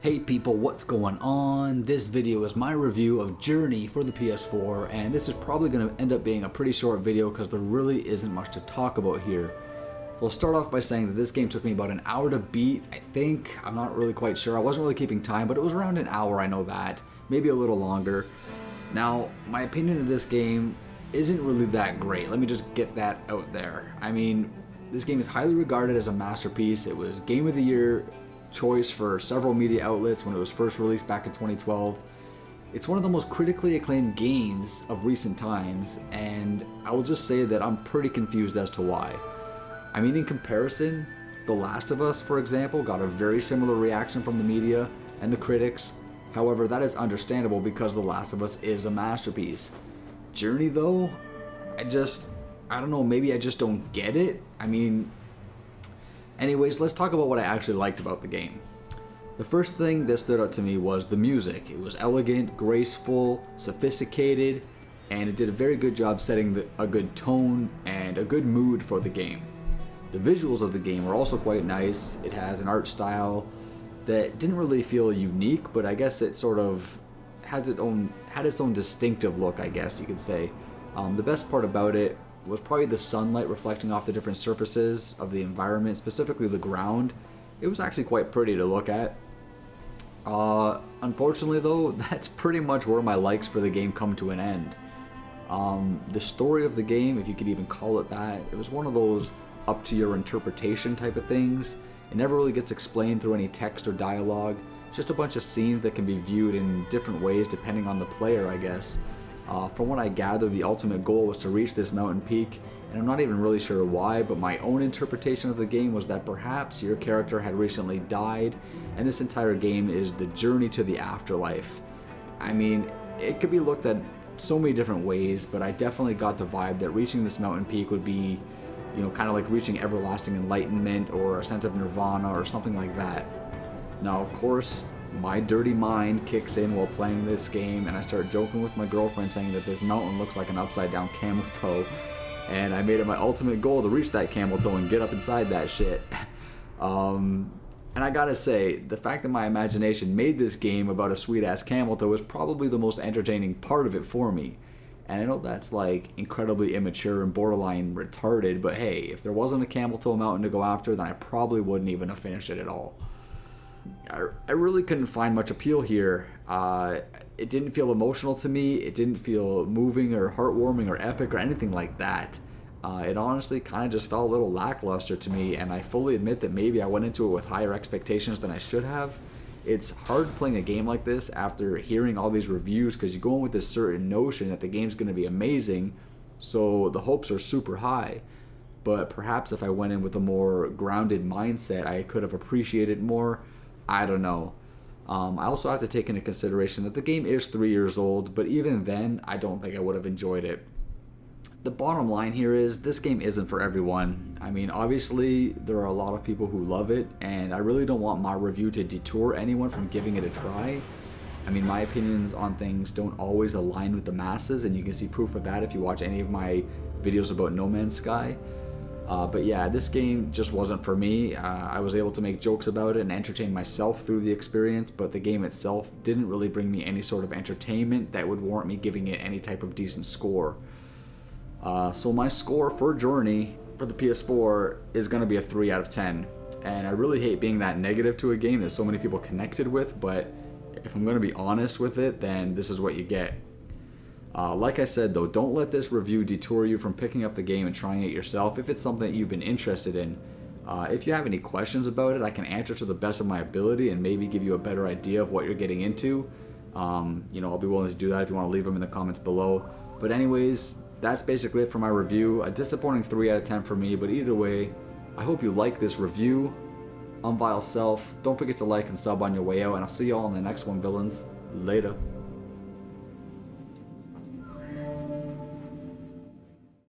Hey people, what's going on? This video is my review of Journey for the PS4, and this is probably going to end up being a pretty short video because there really isn't much to talk about here. So I'll start off by saying that this game took me about an hour to beat, I think. I'm not really quite sure. I wasn't really keeping time, but it was around an hour, I know that. Maybe a little longer. Now, my opinion of this game isn't really that great. Let me just get that out there. I mean, this game is highly regarded as a masterpiece. It was Game of the Year choice for several media outlets when it was first released back in 2012. It's one of the most critically acclaimed games of recent times, and I will just say that I'm pretty confused as to why. I mean, in comparison, The Last of Us, for example, got a very similar reaction from the media and the critics. However, that is understandable because The Last of Us is a masterpiece. Journey, though, I don't know, maybe I just don't get it. I mean, anyways, let's talk about what I actually liked about the game. The first thing that stood out to me was the music. It was elegant, graceful, sophisticated, and it did a very good job setting a good tone and a good mood for the game. The visuals of the game were also quite nice. It has an art style that didn't really feel unique, but I guess it sort of had its own distinctive look, I guess you could say. The best part about it was probably the sunlight reflecting off the different surfaces of the environment, specifically the ground. It was actually quite pretty to look at. Unfortunately though, that's pretty much where my likes for the game come to an end. The story of the game, if you could even call it that, it was one of those up to your interpretation type of things. It never really gets explained through any text or dialogue. It's just a bunch of scenes that can be viewed in different ways depending on the player, I guess. From what I gather, the ultimate goal was to reach this mountain peak, and I'm not even really sure why, but my own interpretation of the game was that perhaps your character had recently died, and this entire game is the journey to the afterlife. I mean, it could be looked at so many different ways, but I definitely got the vibe that reaching this mountain peak would be, you know, kind of like reaching everlasting enlightenment or a sense of nirvana or something like that. Now, of course, my dirty mind kicks in while playing this game, and I start joking with my girlfriend saying that this mountain looks like an upside down camel toe, and I made it my ultimate goal to reach that camel toe and get up inside that shit. And I gotta say, the fact that my imagination made this game about a sweet ass camel toe is probably the most entertaining part of it for me. And I know that's like incredibly immature and borderline retarded, but hey, if there wasn't a camel toe mountain to go after, then I probably wouldn't even have finished it at all. I really couldn't find much appeal here. It didn't feel emotional to me. It didn't feel moving or heartwarming or epic or anything like that. It honestly kind of just felt a little lackluster to me, and I fully admit that maybe I went into it with higher expectations than I should have. It's hard playing a game like this after hearing all these reviews because you go in with this certain notion that the game's going to be amazing, so the hopes are super high. But perhaps if I went in with a more grounded mindset, I could have appreciated more. I don't know. I also have to take into consideration that the game is 3 years old, but even then, I don't think I would have enjoyed it. The bottom line here is, this game isn't for everyone. I mean, obviously, there are a lot of people who love it, and I really don't want my review to detour anyone from giving it a try. I mean, my opinions on things don't always align with the masses, and you can see proof of that if you watch any of my videos about No Man's Sky. But yeah, this game just wasn't for me. I was able to make jokes about it and entertain myself through the experience, but the game itself didn't really bring me any sort of entertainment that would warrant me giving it any type of decent score. So my score for Journey for the PS4 is going to be a 3 out of 10. And I really hate being that negative to a game that so many people connected with, but if I'm going to be honest with it, then this is what you get. Like I said though, don't let this review detour you from picking up the game and trying it yourself if it's something that you've been interested in. If you have any questions about it, I can answer to the best of my ability and maybe give you a better idea of what you're getting into. You know, I'll be willing to do that if you want to leave them in the comments below. But anyways, that's basically it for my review. A disappointing 3 out of 10 for me, but either way, I hope you like this review. I'm Vile Self. Don't forget to like and sub on your way out, and I'll see you all in the next one, villains. Later.